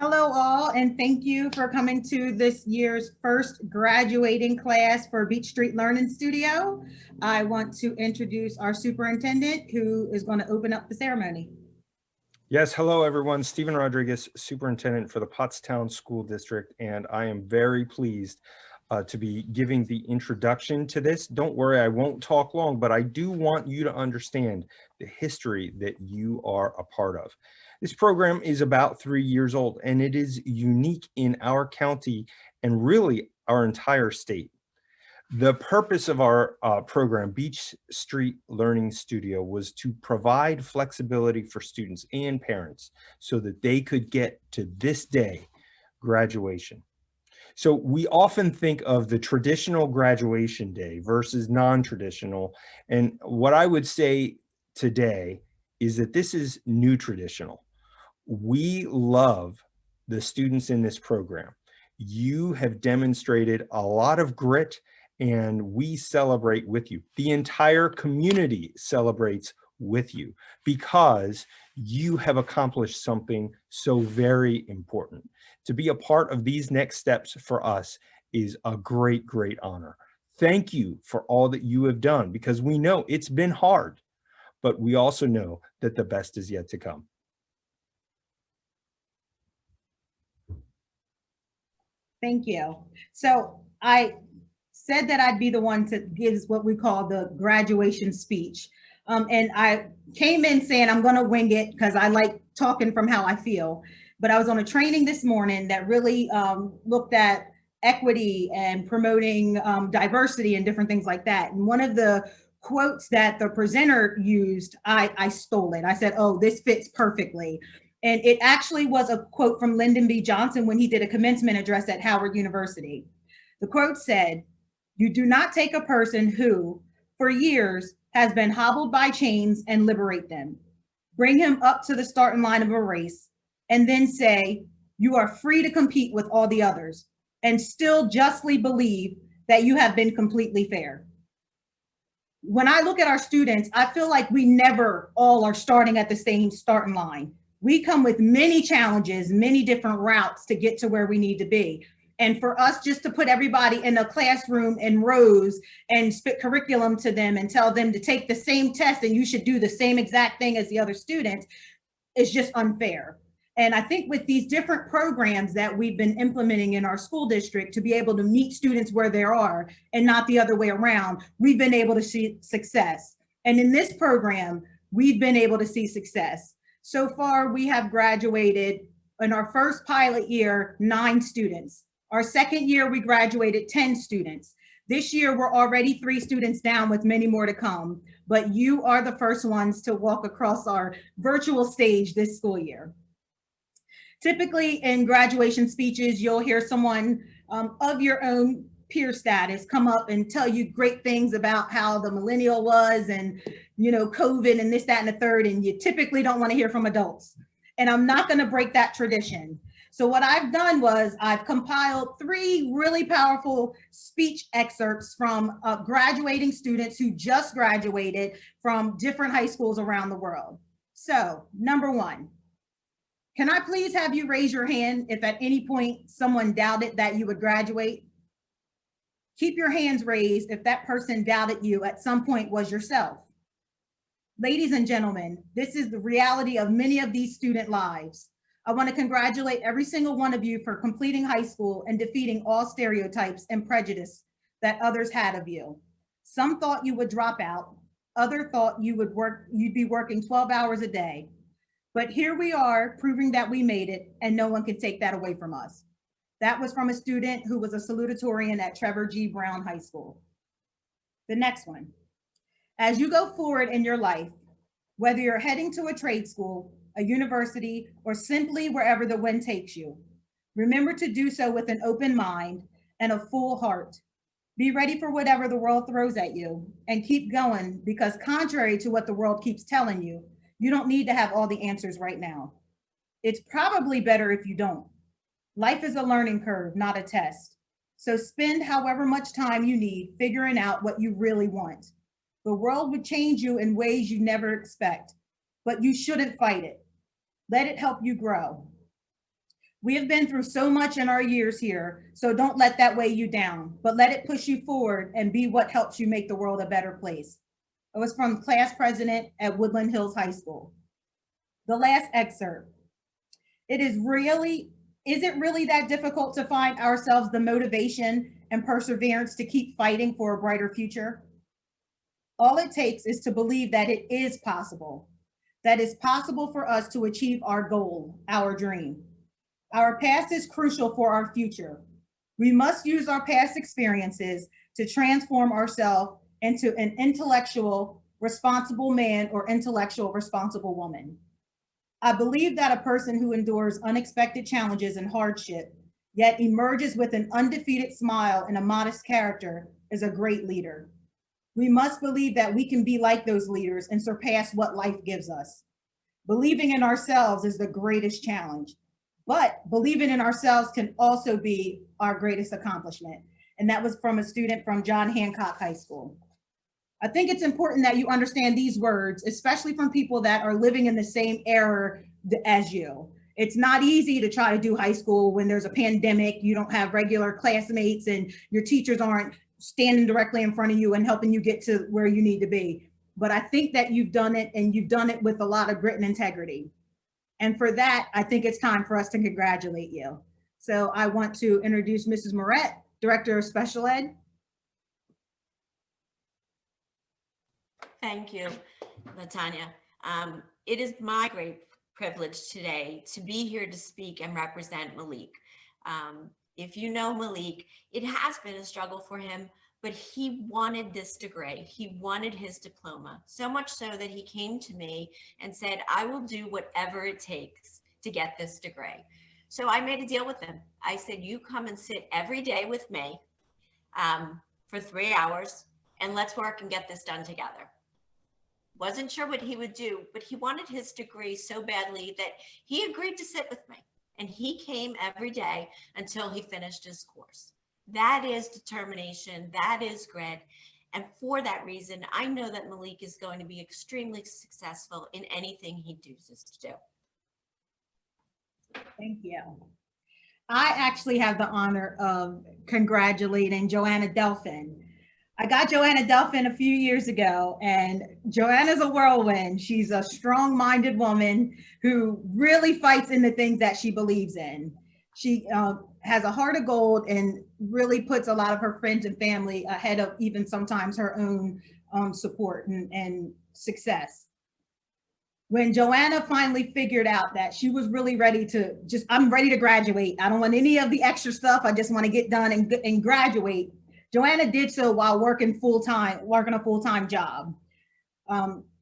Hello all, and thank you for coming to this year's first graduating class for Beech Street Learning Studio. I want to introduce our superintendent who is going to open up the ceremony. Yes, hello everyone. Stephen Rodriguez, Superintendent for the Pottstown School District, and I am very pleased to be giving the introduction to this. Don't worry, I won't talk long, but I do want you to understand the history that you are a part of. This program is about 3 years old, and it is unique in our county and really our entire state. The purpose of our program, Beech Street Learning Studio, was to provide flexibility for students and parents so that they could get to this day, graduation. So we often think of the traditional graduation day versus non-traditional. And what I would say today is that this is new traditional. We love the students in this program. You have demonstrated a lot of grit and we celebrate with you. The entire community celebrates with you because you have accomplished something so very important. To be a part of these next steps for us is a great, great honor. Thank you for all that you have done because we know it's been hard, but we also know that the best is yet to come. Thank you. So I said that I'd be the one to give what we call the graduation speech. And I came in saying I'm going to wing it because I like talking from how I feel. But I was on a training this morning that really looked at equity and promoting diversity and different things like that. And one of the quotes that the presenter used, I stole it. I said, oh, this fits perfectly. And it actually was a quote from Lyndon B. Johnson when he did a commencement address at Howard University. The quote said, "You do not take a person who, for years, has been hobbled by chains and liberate them. Bring him up to the starting line of a race and then say, you are free to compete with all the others and still justly believe that you have been completely fair." When I look at our students, I feel like we never all are starting at the same starting line. We come with many challenges, many different routes to get to where we need to be. And for us just to put everybody in a classroom in rows and spit curriculum to them and tell them to take the same test and you should do the same exact thing as the other students is just unfair. And I think with these different programs that we've been implementing in our school district to be able to meet students where they are and not the other way around, we've been able to see success. And in this program, we've been able to see success. So far, we have graduated in our first pilot year, 9 students. Our second year, we graduated 10 students. This year, we're already 3 students down with many more to come, but you are the first ones to walk across our virtual stage this school year. Typically in graduation speeches, you'll hear someone of your own peer status come up and tell you great things about how the millennial was and, you know, COVID and this, that, and the third, and you typically don't want to hear from adults. And I'm not going to break that tradition. So what I've done was I've compiled 3 really powerful speech excerpts from graduating students who just graduated from different high schools around the world. So number 1, can I please have you raise your hand if at any point someone doubted that you would graduate? Keep your hands raised if that person doubted you at some point was yourself. Ladies and gentlemen, this is the reality of many of these student lives. I want to congratulate every single one of you for completing high school and defeating all stereotypes and prejudice that others had of you. Some thought you would drop out, others thought you'd be working 12 hours a day. But here we are proving that we made it and no one can take that away from us. That was from a student who was a salutatorian at Trevor G. Brown High School. The next one. As you go forward in your life, whether you're heading to a trade school, a university, or simply wherever the wind takes you, remember to do so with an open mind and a full heart. Be ready for whatever the world throws at you and keep going because contrary to what the world keeps telling you, you don't need to have all the answers right now. It's probably better if you don't. Life is a learning curve, not a test. So spend however much time you need figuring out what you really want. The world would change you in ways you never expect, but you shouldn't fight it. Let it help you grow. We have been through so much in our years here, so don't let that weigh you down, but let it push you forward and be what helps you make the world a better place. It was from class president at Woodland Hills High School. The last excerpt. Is it really that difficult to find ourselves the motivation and perseverance to keep fighting for a brighter future? All it takes is to believe that it is possible, that it's possible for us to achieve our goal, our dream. Our past is crucial for our future. We must use our past experiences to transform ourselves into an intellectual, responsible man or intellectual, responsible woman. I believe that a person who endures unexpected challenges and hardship, yet emerges with an undefeated smile and a modest character, is a great leader. We must believe that we can be like those leaders and surpass what life gives us. Believing in ourselves is the greatest challenge, but believing in ourselves can also be our greatest accomplishment. And that was from a student from John Hancock High School. I think it's important that you understand these words, especially from people that are living in the same era as you. It's not easy to try to do high school when there's a pandemic, you don't have regular classmates, and your teachers aren't standing directly in front of you and helping you get to where you need to be. But I think that you've done it, and you've done it with a lot of grit and integrity. And for that, I think it's time for us to congratulate you. So I want to introduce Mrs. Moret, Director of Special Ed. Thank you, LaTanya. It is my great privilege today to be here to speak and represent Malik. If you know Malik, it has been a struggle for him, but he wanted this degree. He wanted his diploma, so much so that he came to me and said, I will do whatever it takes to get this degree. So I made a deal with him. I said, you come and sit every day with me for 3 hours, and let's work and get this done together. Wasn't sure what he would do, but he wanted his degree so badly that he agreed to sit with me. And he came every day until he finished his course. That is determination, that is grit. And for that reason, I know that Malik is going to be extremely successful in anything he chooses to do. Thank you. I actually have the honor of congratulating Joanna Delphin. I got Joanna Delphin a few years ago, and Joanna's a whirlwind. She's a strong-minded woman who really fights in the things that she believes in. She has a heart of gold and really puts a lot of her friends and family ahead of even sometimes her own support and success. When Joanna finally figured out that she was really ready to I'm ready to graduate. I don't want any of the extra stuff. I just want to get done and graduate. Joanna did so while working a full-time job.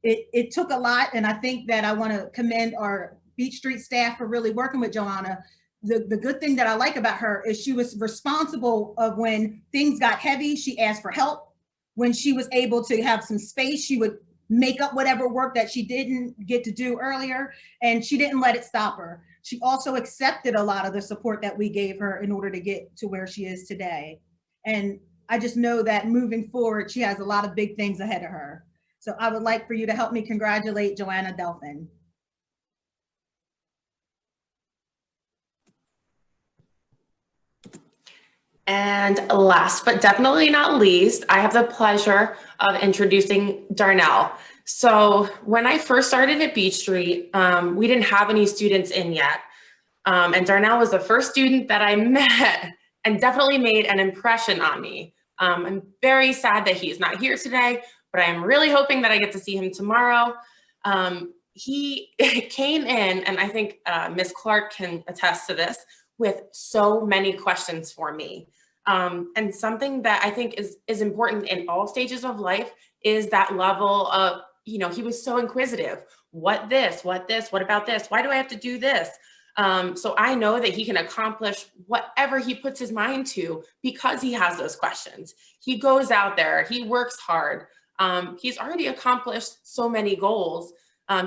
It took a lot, and I think that I want to commend our Beech Street staff for really working with Joanna. The good thing that I like about her is she was responsible of when things got heavy, she asked for help. When she was able to have some space, she would make up whatever work that she didn't get to do earlier, and she didn't let it stop her. She also accepted a lot of the support that we gave her in order to get to where she is today. And I just know that moving forward, she has a lot of big things ahead of her. So I would like for you to help me congratulate Joanna Delphin. And last but definitely not least, I have the pleasure of introducing Darnell. So when I first started at Beech Street, we didn't have any students in yet. And Darnell was the first student that I met and definitely made an impression on me. I'm very sad that he's not here today, but I'm really hoping that I get to see him tomorrow. He came in, and I think Ms. Clark can attest to this, with so many questions for me. And something that I think is important in all stages of life is that level of, he was so inquisitive. What this, what about this? Why do I have to do this? So I know that he can accomplish whatever he puts his mind to because he has those questions. He goes out there, he works hard. He's already accomplished so many goals.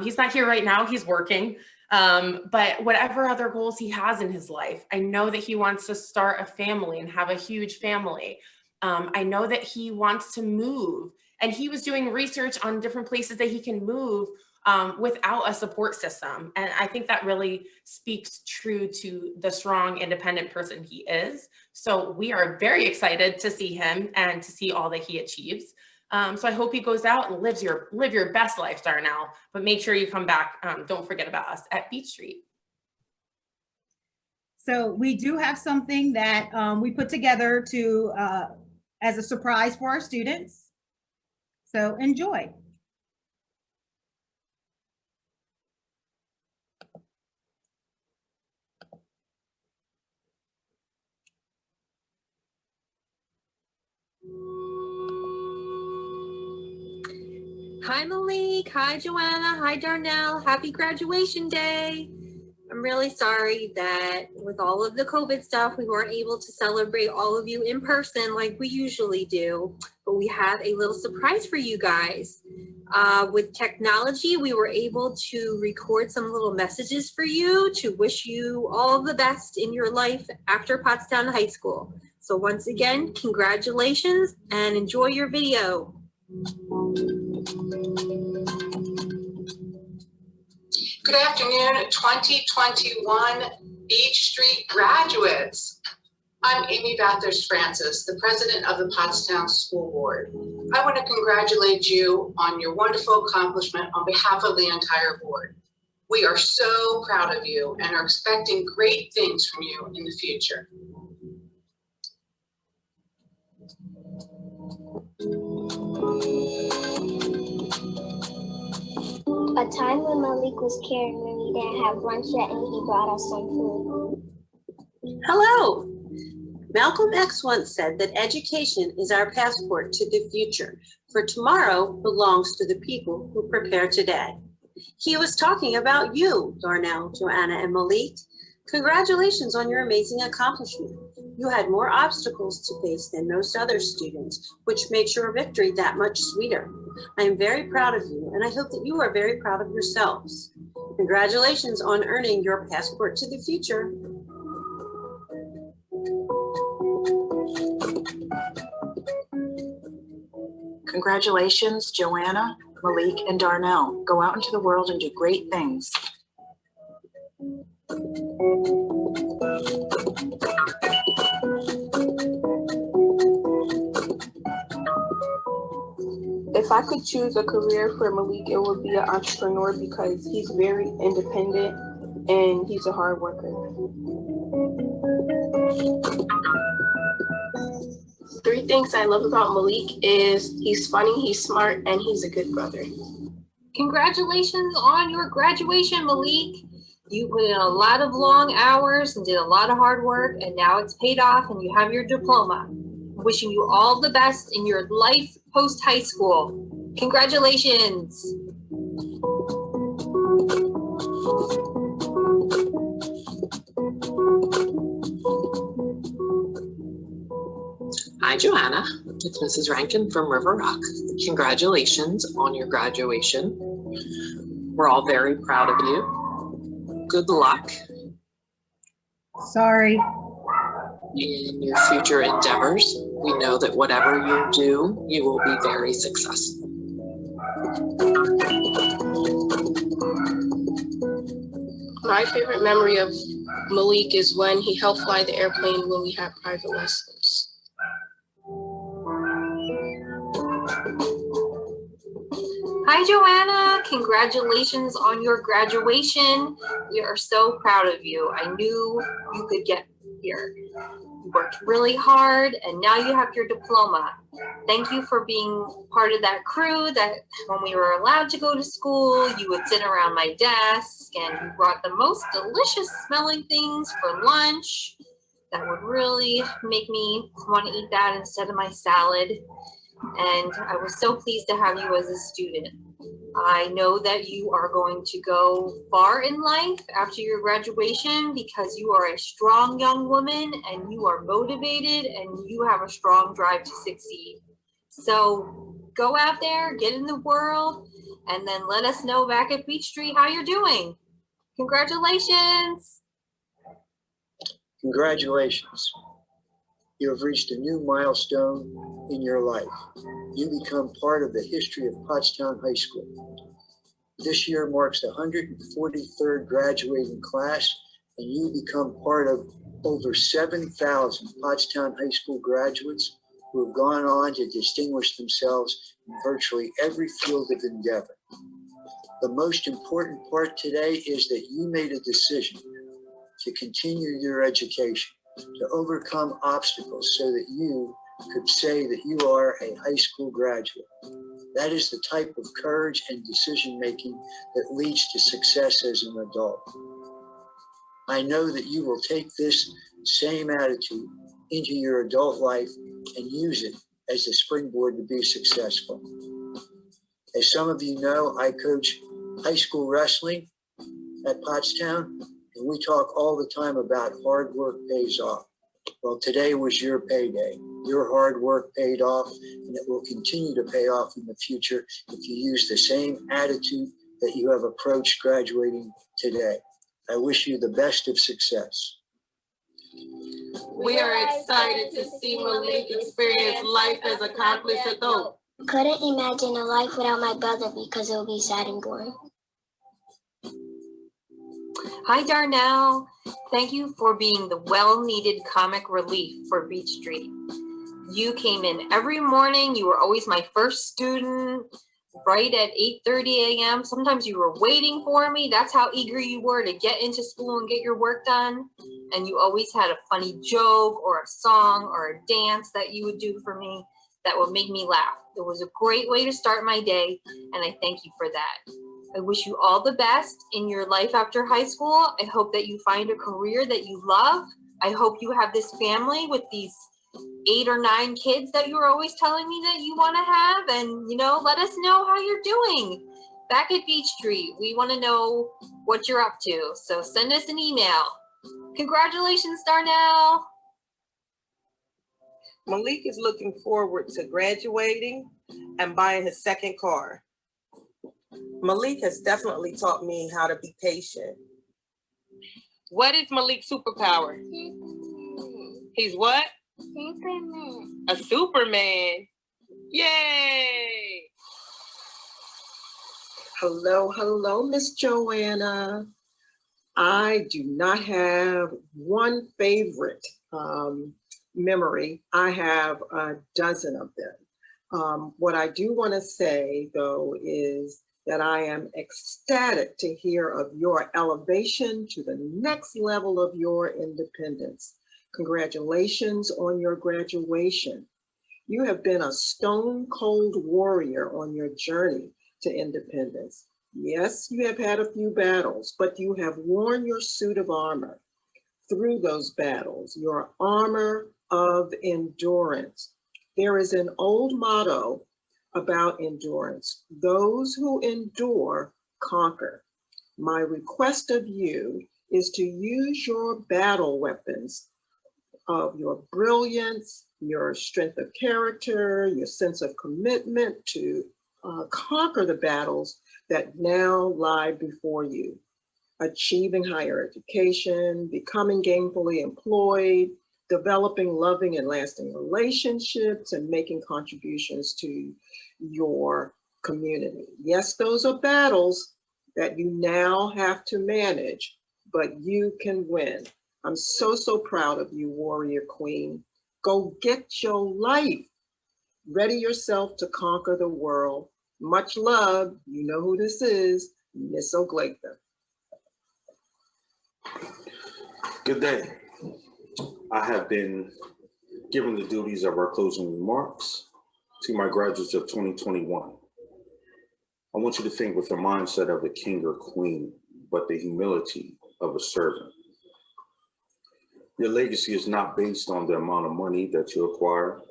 He's not here right now, he's working. But whatever other goals he has in his life, I know that he wants to start a family and have a huge family. I know that he wants to move, and he was doing research on different places that he can move without a support system. And I think that really speaks true to the strong, independent person he is. So we are very excited to see him and to see all that he achieves. So I hope he goes out and live your best life, Darnell, but make sure you come back. Don't forget about us at Beech Street. So we do have something that we put together to as a surprise for our students. So enjoy. Hi Malik, hi Joanna, hi Darnell, happy graduation day. I'm really sorry that with all of the COVID stuff, we weren't able to celebrate all of you in person like we usually do, but we have a little surprise for you guys. With technology, we were able to record some little messages for you to wish you all the best in your life after Pottstown High School. So once again, congratulations and enjoy your video. Good afternoon, 2021 Beech Street graduates. I'm Amy Bathurst Francis, the president of the Pottstown School Board. I want to congratulate you on your wonderful accomplishment on behalf of the entire board. We are so proud of you and are expecting great things from you in the future. A time when Malik was caring when we didn't have lunch yet and he brought us some food. Hello. Malcolm X once said that education is our passport to the future, for tomorrow belongs to the people who prepare today. He was talking about you, Darnell, Joanna, and Malik. Congratulations on your amazing accomplishment. You had more obstacles to face than most other students, which makes your victory that much sweeter. I am very proud of you, and I hope that you are very proud of yourselves. Congratulations on earning your passport to the future. Congratulations, Joanna, Malik, and Darnell. Go out into the world and do great things. If I could choose a career for Malik, it would be an entrepreneur because he's very independent and he's a hard worker. 3 things I love about Malik is he's funny, he's smart, and he's a good brother. Congratulations on your graduation, Malik. You put in a lot of long hours and did a lot of hard work, and now it's paid off and you have your diploma. Wishing you all the best in your life post-high school. Congratulations. Hi, Joanna. It's Mrs. Rankin from River Rock. Congratulations on your graduation. We're all very proud of you. Good luck Sorry. in your future endeavors. We know that whatever you do, you will be very successful. My favorite memory of Malik is when he helped fly the airplane when we had private lessons. Hi, Joanna. Congratulations on your graduation. We are so proud of you. I knew you could get here. You worked really hard and now you have your diploma. Thank you for being part of that crew that when we were allowed to go to school, you would sit around my desk and you brought the most delicious smelling things for lunch that would really make me want to eat that instead of my salad. And I was so pleased to have you as a student. I know that you are going to go far in life after your graduation because you are a strong young woman and you are motivated and you have a strong drive to succeed. So go out there, get in the world, and then let us know back at Beech Street how you're doing. Congratulations. Congratulations. You have reached a new milestone in your life. You become part of the history of Pottstown High School. This year marks the 143rd graduating class, and you become part of over 7,000 Pottstown High School graduates who have gone on to distinguish themselves in virtually every field of endeavor. The most important part today is that you made a decision to continue your education, to overcome obstacles so that you could say that you are a high school graduate. That is the type of courage and decision-making that leads to success as an adult. I know that you will take this same attitude into your adult life and use it as a springboard to be successful. As some of you know, I coach high school wrestling at Pottstown, and we talk all the time about hard work pays off. Well, today was your payday. Your hard work paid off, and it will continue to pay off in the future if you use the same attitude that you have approached graduating today. I wish you the best of success. We are excited to see Malik experience life as an accomplished adult. Couldn't imagine a life without my brother because it would be sad and boring. Hi, Darnell. Thank you for being the well-needed comic relief for Beech Street. You came in every morning. You were always my first student, right at 8:30 a.m. Sometimes you were waiting for me. That's how eager you were to get into school and get your work done. And you always had a funny joke or a song or a dance that you would do for me that would make me laugh. It was a great way to start my day, and I thank you for that. I wish you all the best in your life after high school. I hope that you find a career that you love. I hope you have this family with these 8 or 9 kids that you were always telling me that you want to have. And, let us know how you're doing back at Beech Street. We want to know what you're up to. So send us an email. Congratulations, Darnell. Malik is looking forward to graduating and buying his second car. Malik has definitely taught me how to be patient. What is Malik's superpower? He's what? Superman. A Superman. Yay! Hello, Miss Joanna. I do not have one favorite memory. I have a dozen of them. What I do want to say, though, is that I am ecstatic to hear of your elevation to the next level of your independence. Congratulations on your graduation. You have been a stone cold warrior on your journey to independence. Yes, you have had a few battles, but you have worn your suit of armor through those battles, your armor of endurance. There is an old motto about endurance. Those who endure conquer. My request of you is to use your battle weapons of your brilliance, your strength of character, your sense of commitment to conquer the battles that now lie before you. Achieving higher education, becoming gainfully employed, developing loving and lasting relationships, and making contributions to your community. Yes, those are battles that you now have to manage, but you can win. I'm so proud of you, warrior queen. Go get your life. Ready yourself to conquer the world. Much love. You know who this is, Miss Ogletha. Good day. I have been given the duties of our closing remarks to my graduates of 2021. I want you to think with the mindset of a king or queen, but the humility of a servant. Your legacy is not based on the amount of money that you acquire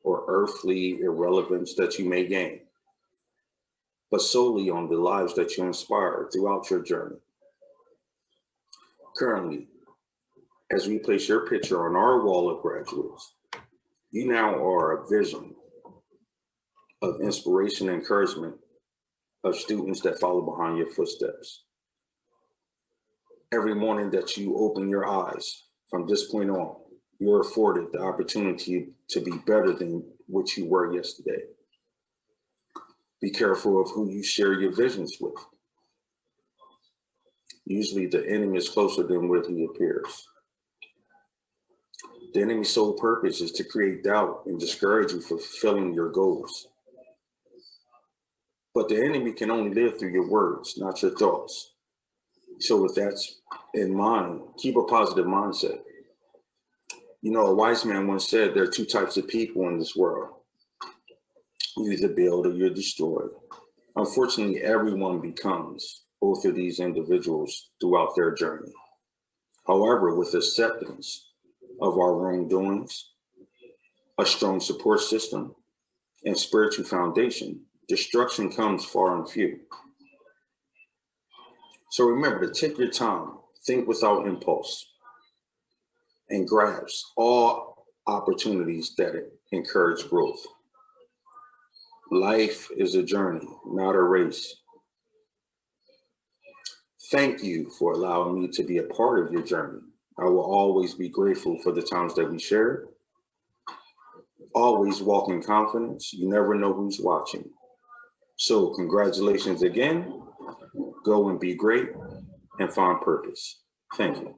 or earthly irrelevance that you may gain, but solely on the lives that you inspire throughout your journey. Currently, as we place your picture on our wall of graduates, you now are a vision of inspiration and encouragement of students that follow behind your footsteps. Every morning that you open your eyes, from this point on, you're afforded the opportunity to be better than what you were yesterday. Be careful of who you share your visions with. Usually the enemy is closer than what he appears. The enemy's sole purpose is to create doubt and discourage you from fulfilling your goals. But the enemy can only live through your words, not your thoughts. So with that in mind, keep a positive mindset. You know, a wise man once said there are two types of people in this world. You either build or you're destroyed. Unfortunately, everyone becomes both of these individuals throughout their journey. However, with acceptance of our wrongdoings, a strong support system, and spiritual foundation, destruction comes far and few. So remember to take your time, think without impulse, and grasp all opportunities that encourage growth. Life is a journey, not a race. Thank you for allowing me to be a part of your journey. I will always be grateful for the times that we shared. Always walk in confidence. You never know who's watching. So congratulations again. Go and be great and find purpose. Thank you.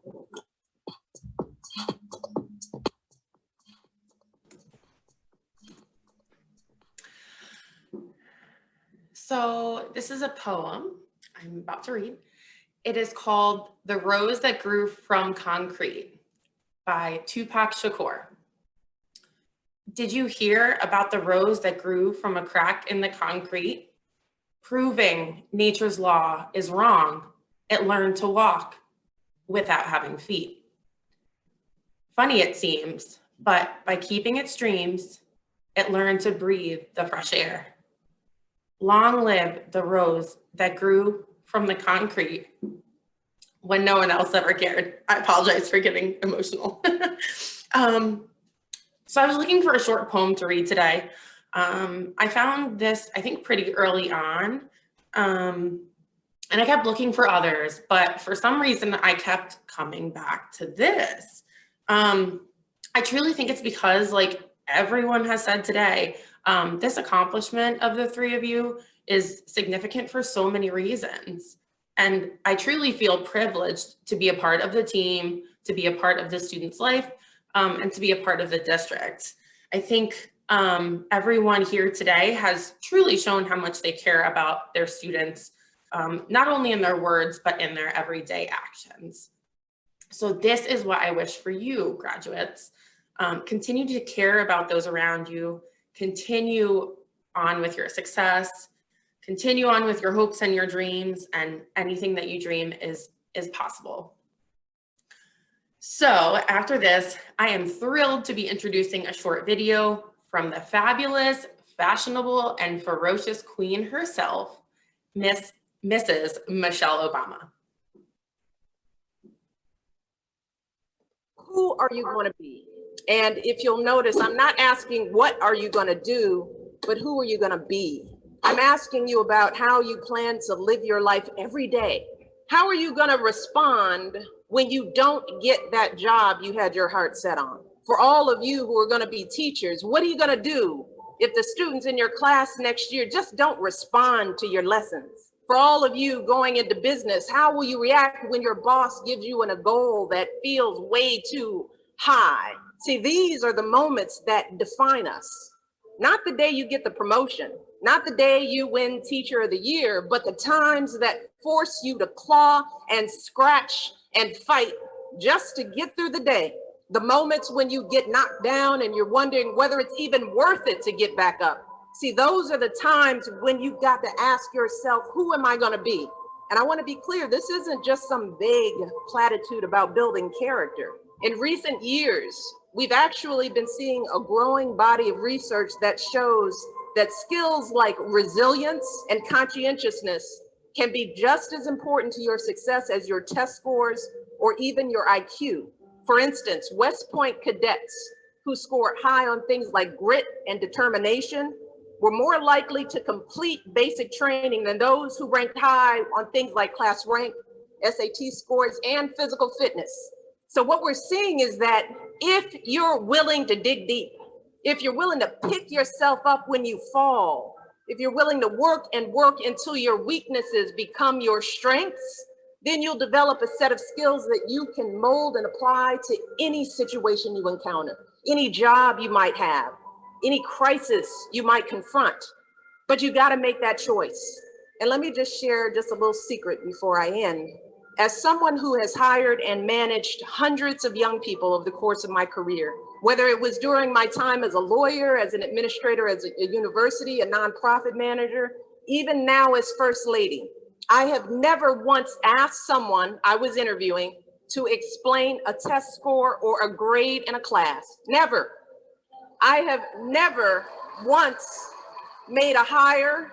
So this is a poem I'm about to read. It is called The Rose That Grew from Concrete by Tupac Shakur. Did you hear about the rose that grew from a crack in the concrete? Proving nature's law is wrong, it learned to walk without having feet. Funny it seems, but by keeping its dreams, it learned to breathe the fresh air. Long live the rose that grew from the concrete when no one else ever cared. I apologize for getting emotional. So I was looking for a short poem to read today. I found this, I think, pretty early on, and I kept looking for others, but for some reason I kept coming back to this. I truly think it's because, like everyone has said today, this accomplishment of the three of you is significant for so many reasons. And I truly feel privileged to be a part of the team, to be a part of the student's life, and to be a part of the district. I think everyone here today has truly shown how much they care about their students, not only in their words, but in their everyday actions. So this is what I wish for you, graduates. Continue to care about those around you, continue on with your success, continue on with your hopes and your dreams, and anything that you dream is possible. So after this, I am thrilled to be introducing a short video from the fabulous, fashionable, and ferocious queen herself, Mrs. Michelle Obama. Who are you going to be? And if you'll notice, I'm not asking what are you going to do, but who are you going to be? I'm asking you about how you plan to live your life every day. How are you going to respond when you don't get that job you had your heart set on? For all of you who are going to be teachers, what are you going to do if the students in your class next year just don't respond to your lessons? For all of you going into business, how will you react when your boss gives you a goal that feels way too high? See, these are the moments that define us. Not the day you get the promotion, not the day you win Teacher of the Year, but the times that force you to claw and scratch and fight just to get through the day. The moments when you get knocked down and you're wondering whether it's even worth it to get back up. See, those are the times when you've got to ask yourself, who am I going to be? And I want to be clear, this isn't just some vague platitude about building character. In recent years, we've actually been seeing a growing body of research that shows that skills like resilience and conscientiousness can be just as important to your success as your test scores or even your IQ. For instance, West Point cadets who scored high on things like grit and determination were more likely to complete basic training than those who ranked high on things like class rank, SAT scores, and physical fitness. So what we're seeing is that if you're willing to dig deep, if you're willing to pick yourself up when you fall, if you're willing to work and work until your weaknesses become your strengths, Then you'll develop a set of skills that you can mold and apply to any situation you encounter, any job you might have, any crisis you might confront. But you got to make that choice. And let me just share just a little secret before I end. As someone who has hired and managed hundreds of young people over the course of my career, whether it was during my time as a lawyer, as an administrator, as a university, a nonprofit manager, even now as First Lady, I have never once asked someone I was interviewing to explain a test score or a grade in a class. Never. I have never once made a hire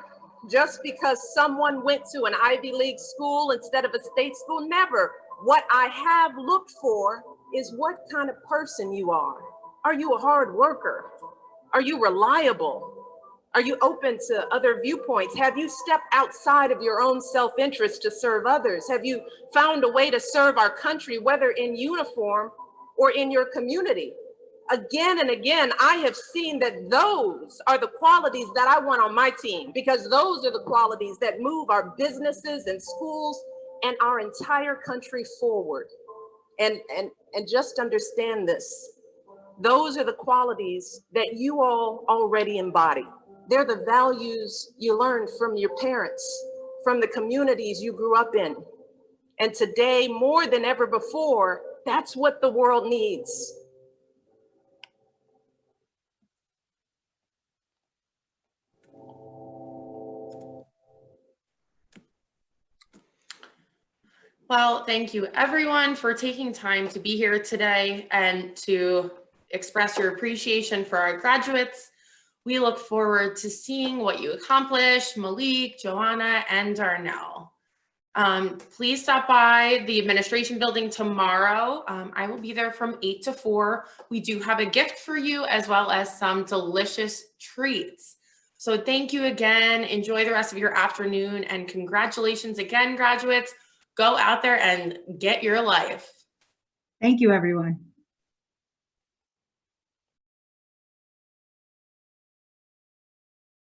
just because someone went to an Ivy League school instead of a state school. Never. What I have looked for is what kind of person you are. Are you a hard worker? Are you reliable? Are you open to other viewpoints? Have you stepped outside of your own self-interest to serve others? Have you found a way to serve our country, whether in uniform or in your community? Again and again, I have seen that those are the qualities that I want on my team, because those are the qualities that move our businesses and schools and our entire country forward. And just understand this. Those are the qualities that you all already embody. They're the values you learned from your parents, from the communities you grew up in. And today, more than ever before, that's what the world needs. Well, thank you everyone for taking time to be here today and to express your appreciation for our graduates. We look forward to seeing what you accomplish, Malik, Joanna, and Darnell. Please stop by the administration building tomorrow. I will be there from 8 to 4. We do have a gift for you as well as some delicious treats. So thank you again. Enjoy the rest of your afternoon and congratulations again, graduates. Go out there and get your life. Thank you, everyone.